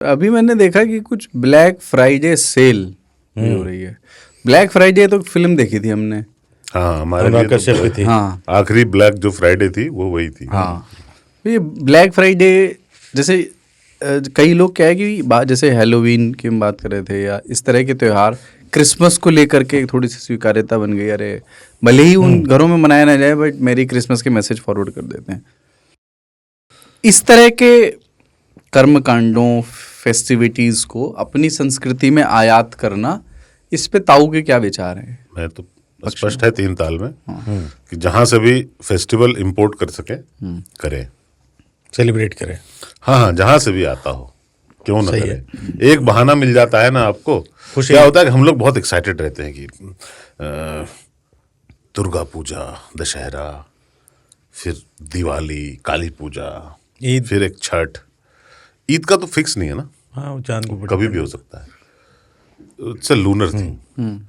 अभी मैंने देखा कि कुछ ब्लैक फ्राइडे सेल भी हो रही है। ब्लैक फ्राइडे तो फिल्म देखी थी हमने। हाँ, हमारे लिए कश्यप भी थी। हाँ आखिरी ब्लैक जो फ्राइडे थी वो वही थी। हाँ, ये ब्लैक फ्राइडे जैसे कई लोग क्या है कि जैसे हैलोवीन की हम बात कर रहे थे या इस तरह के त्यौहार क्रिसमस को लेकर के थोड़ी सी स्वीकार्यता बन गई। अरे भले ही उन घरों में मनाया ना जाए बट मेरी क्रिसमस के मैसेज फॉरवर्ड कर देते हैं। इस तरह के कर्मकांडों फेस्टिविटीज़ को अपनी संस्कृति में आयात करना, इस पे ताऊ के क्या विचार हैं? मैं तो स्पष्ट है 3 ताल में कि जहां से भी फेस्टिवल इंपोर्ट कर सके करें, सेलिब्रेट करें। हाँ, जहां से भी आता हो क्यों ना सही करें। एक बहाना मिल जाता है ना आपको। क्या होता है कि हम लोग बहुत एक्साइटेड रहते हैं कि दुर्गा पूजा, दशहरा, फिर दिवाली, काली पूजा, ईद, फिर एक छठ। ईद का तो फिक्स नहीं है ना। हाँ, वो चांद को कभी भी हो सकता है। It's a lunar thing.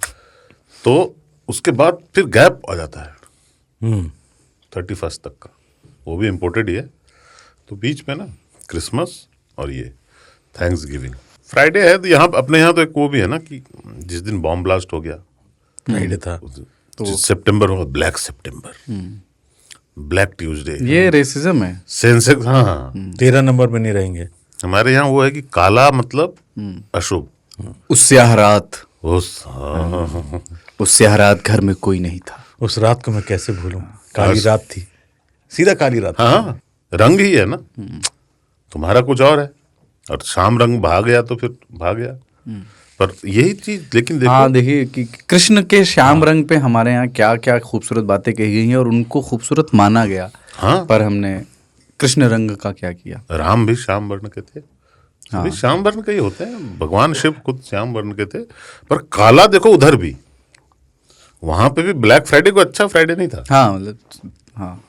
तो उसके बाद फिर गैप आ जाता है 31 तक का, वो भी इम्पोर्टेड ही है। तो बीच में ना क्रिसमस और ये थैंक्स गिविंग फ्राइडे है। तो यहाँ अपने यहाँ तो एक वो भी है ना कि जिस दिन बॉम्ब ब्लास्ट हो गया फ्राइडे था, तो सितंबर होगा, ब्लैक सितंबर, ब्लैक ट्यूसडे। ये रेसिज्म है। सेंसेक्स, हाँ, 13 नंबर में नहीं रहेंगे। हमारे यहाँ वो है कि काला मतलब अशुभ। उस्याहरात, हाँ। उस्याहरात घर में कोई नहीं था। उस रात को मैं कैसे भूलूं, काली रात थी, सीधा काली रात। हाँ, रंग ही है ना, तुम्हारा कुछ और है। और शाम रंग भाग गया तो फिर भाग गया। पर यही चीज, लेकिन देखो, हाँ देखिए कि कृष्ण के श्याम रंग पे हमारे यहाँ क्या क्या खूबसूरत बातें कही गई हैं और उनको खूबसूरत माना गया। हाँ, पर हमने कृष्ण रंग का क्या किया? राम भी श्याम वर्ण के थे। सभी श्याम वर्ण के ही होते हैं। भगवान शिव खुद श्याम वर्ण के थे। पर काला देखो उधर भी, वहां पे भी ब्लैक फ्राइडे को अच्छा फ्राइडे नहीं था। हाँ मतलब हाँ,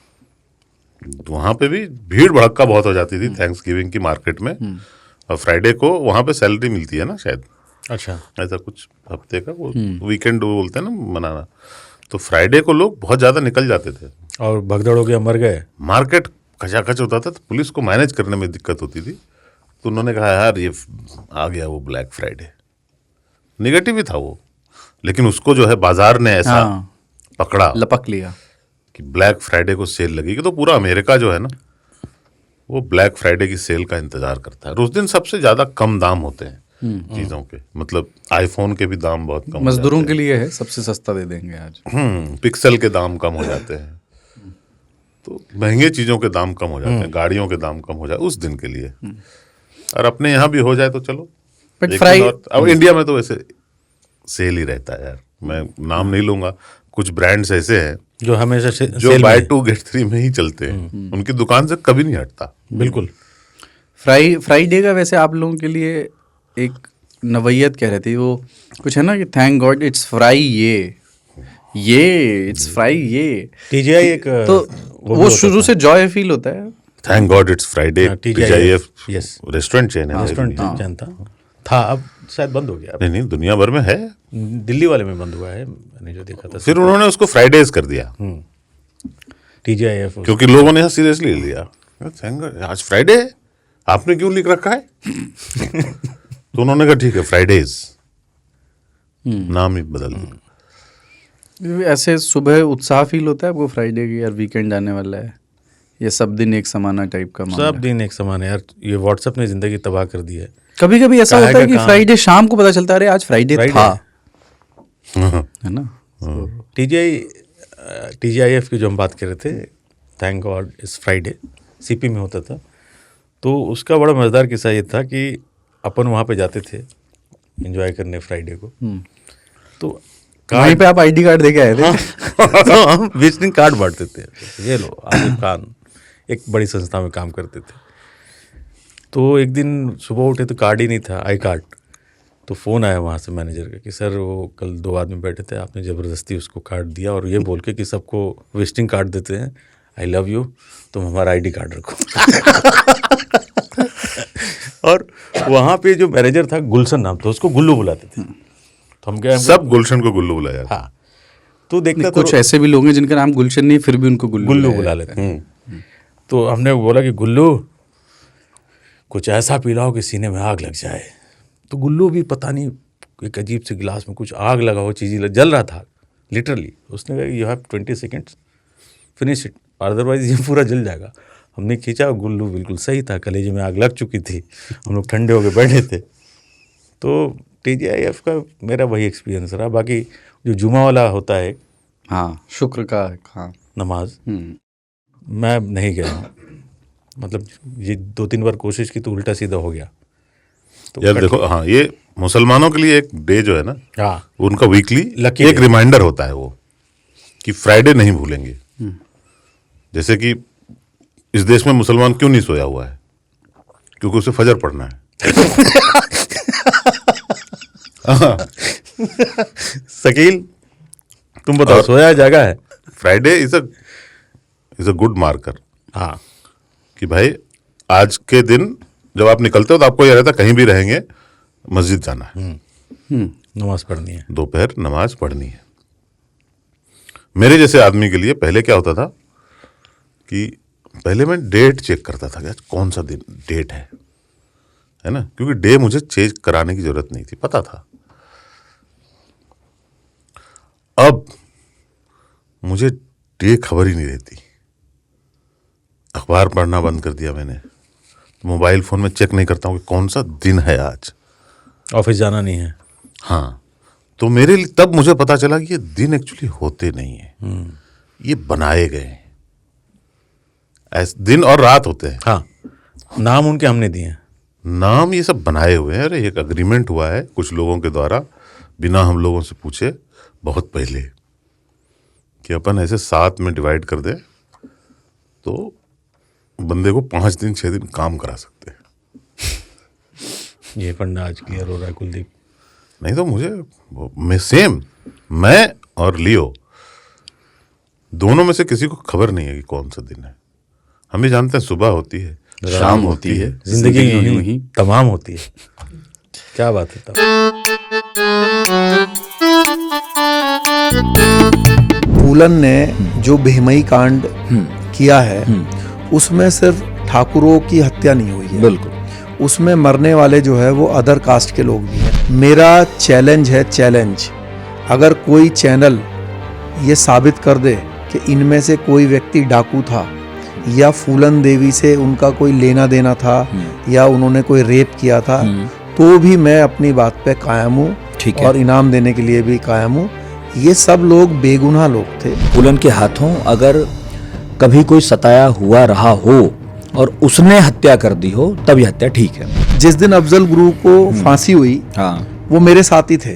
वहां पे भी भीड़ भड़क्का बहुत हो जाती थी थैंक्स गिविंग की मार्केट में। और फ्राइडे को वहां पे सैलरी मिलती है ना शायद, अच्छा, ऐसा कुछ हफ्ते का वो वीकेंड वो बोलते हैं ना मनाना। तो फ्राइडे को लोग बहुत ज्यादा निकल जाते थे और भगदड़ हो गया, मर गए। मार्केट, खचाखच होता था। तो पुलिस को मैनेज करने में दिक्कत होती थी। तो उन्होंने कहा यार ये आ गया वो ब्लैक फ्राइडे। निगेटिव ही था वो, लेकिन उसको जो है बाजार ने ऐसा पकड़ा, लपक लिया कि ब्लैक फ्राइडे को सेल लगेगी। तो पूरा अमेरिका जो है ना वो ब्लैक फ्राइडे की सेल का इंतजार करता है। और उस दिन सबसे ज्यादा कम दाम होते हैं चीजों के, मतलब आईफोन के भी दाम बहुत कम। मजदूरों के लिए है, सबसे सस्ता दे देंगे आज। पिक्सल के दाम कम हो जाते हैं। तो महंगे चीजों के दाम कम हो जाते हैं, गाड़ियों के दाम कम हो जाए उस दिन के लिए। और अपने यहाँ भी हो जाए तो चलो। बट अब इंडिया में तो वैसे सेल ही रहता है यार। मैं नाम नहीं लूंगा, कुछ ब्रांड्स ऐसे हैं जो हमेशा जो बाय 2 गेट 3 में ही चलते हैं। उनकी दुकान से कभी नहीं हटता। बिल्कुल। फ्राइडे का वैसे आप लोगों के लिए एक नवैयत कह रहे थे, वो कुछ है ना कि थैंक गॉड इट्स फ्राई, ये इट्स फ्राई ये टीजीआई एक तो वो शुरू से जॉय फील होता है। Thank God it's Friday. TGIF yes, restaurant chain है। रेस्टोरेंट चैन था, अब शायद बंद हो गया। नहीं, दुनिया भर में है। दिल्ली वाले में बंद हुआ है, मैंने जो देखा था। फिर उन्होंने उसको फ्राइडेज कर दिया TGIF, क्योंकि लोगों ने यहाँ सीरियसली लिया। थैंक गॉड आज फ्राइडे है, आपने क्यों लिख रखा है? तो उन्होंने कहा ठीक है फ्राइडेज, नाम ही बदल दिया। ऐसे सुबह उत्साह फील होता है आपको फ्राइडे की, यार वीकेंड आने वाला है, ये सब दिन एक समाना टाइप का मामला? सब दिन एक समान है यार। ये व्हाट्सएप ने जिंदगी तबाह कर दी है। कभी कभी ऐसा होता है कि फ्राइडे शाम को पता चलता है अरे आज फ्राइडे था, है ना। TGIF की जो हम बात कर रहे थे, thank God it's Friday, CP में होता था। तो उसका बड़ा मज़ेदार किस्सा ये था कि अपन वहाँ पे जाते थे एंजॉय करने फ्राइडे को। तो वहीं पे आप ID कार्ड देके आए थे? तो हम विजिटिंग कार्ड बांटते थे। ये लो, आसिफ खान एक बड़ी संस्था में काम करते थे। तो एक दिन सुबह उठे तो कार्ड ही नहीं था, आई कार्ड। तो फ़ोन आया वहाँ से मैनेजर का कि सर वो कल 2 आदमी बैठे थे, आपने ज़बरदस्ती उसको कार्ड दिया और ये बोल के कि सबको विजिटिंग कार्ड देते हैं, आई लव यू, तुम हमारा ID कार्ड रखो। और वहाँ पे जो मैनेजर था, गुलशन नाम था, उसको गुल्लू बुलाते थे। तो हम क्या, सब गुलशन को गुल्लू बुलाया। हाँ, तो देखता कुछ ऐसे भी लोग हैं जिनका नाम गुलशन नहीं, फिर भी उनको गुल्लू बुला लेते हैं। तो हमने बोला कि गुल्लू कुछ ऐसा पिलाओ कि सीने में आग लग जाए। तो गुल्लू भी पता नहीं एक अजीब से गिलास में कुछ आग लगा हो, चीज़ जल रहा था लिटरली। उसने कहा you have 20 seconds, finish it, otherwise ये पूरा जल जाएगा। हमने खींचा, गुल्लू बिल्कुल सही था, कलेजे में आग लग चुकी थी, हम लोग ठंडे होकर बैठे थे। तो TGIF का मेरा वही एक्सपीरियंस रहा। बाकी जो जुमा वाला होता है, हाँ, शुक्र का, हाँ, नमाज, मैं नहीं गया हूँ। मतलब ये 2-3 बार कोशिश की तो उल्टा सीधा हो गया। तो यार देखो, हाँ, ये मुसलमानों के लिए एक डे जो है ना, हाँ, उनका वीकली Lucky एक day। रिमाइंडर होता है वो, कि फ्राइडे नहीं भूलेंगे। जैसे कि इस देश में मुसलमान क्यों नहीं सोया हुआ है? क्योंकि उसे फजर पढ़ना है। शकील तुम बताओ, सोया जागा है? Friday is a good marker, हाँ, कि भाई आज के दिन जब आप निकलते हो तो आपको यह रहता है कहीं भी रहेंगे मस्जिद जाना है, नमाज पढ़नी है। दोपहर नमाज पढ़नी है। मेरे जैसे आदमी के लिए पहले क्या होता था कि पहले मैं डेट चेक करता था कि आज कौन सा दिन डेट है ना, क्योंकि डे मुझे चेक कराने की जरूरत नहीं थी, पता था। अब मुझे डे खबर ही नहीं रहती। अखबार पढ़ना बंद कर दिया मैंने, मोबाइल फोन में चेक नहीं करता हूँ कि कौन सा दिन है आज, ऑफिस जाना नहीं है। हाँ, तो मेरे लिए तब मुझे पता चला कि ये दिन एक्चुअली होते नहीं है, ये बनाए गए हैं। ऐसे दिन और रात होते हैं, हाँ, नाम उनके हमने दिए हैं। नाम ये सब बनाए हुए हैं। अरे एक अग्रीमेंट हुआ है कुछ लोगों के द्वारा, बिना हम लोगों से पूछे, बहुत पहले, कि अपन ऐसे 7 में डिवाइड कर दे तो बंदे को 5 दिन 6 दिन काम करा सकते हैं। ये फंडा आज क्लियर हो रहा है कुलदीप। नहीं तो मैं और लियो दोनों में से किसी को खबर नहीं है कि कौन सा दिन है। हम ही जानते हैं सुबह होती है, शाम होती है, जिंदगी यूं ही तमाम होती है। क्या बात है तब। फूलन ने जो बेहमई कांड किया है, उसमें सिर्फ ठाकुरों की हत्या नहीं हुई है, बिल्कुल, उसमें मरने वाले जो है वो अदर कास्ट के लोग भी हैं। मेरा चैलेंज है, चैलेंज, अगर कोई चैनल ये साबित कर दे कि इनमें से कोई व्यक्ति डाकू था या फूलन देवी से उनका कोई लेना देना था या उन्होंने कोई रेप किया था, तो भी मैं अपनी बात पे कायम हूँ ठीक है। और इनाम देने के लिए भी कायम हूँ। ये सब लोग बेगुनाह लोग थे। फूलन के हाथों अगर कभी कोई सताया हुआ रहा हो और उसने हत्या कर दी हो, तब यह हत्या ठीक है। जिस दिन अफजल गुरु को फांसी हुई, हाँ, वो मेरे साथी थे।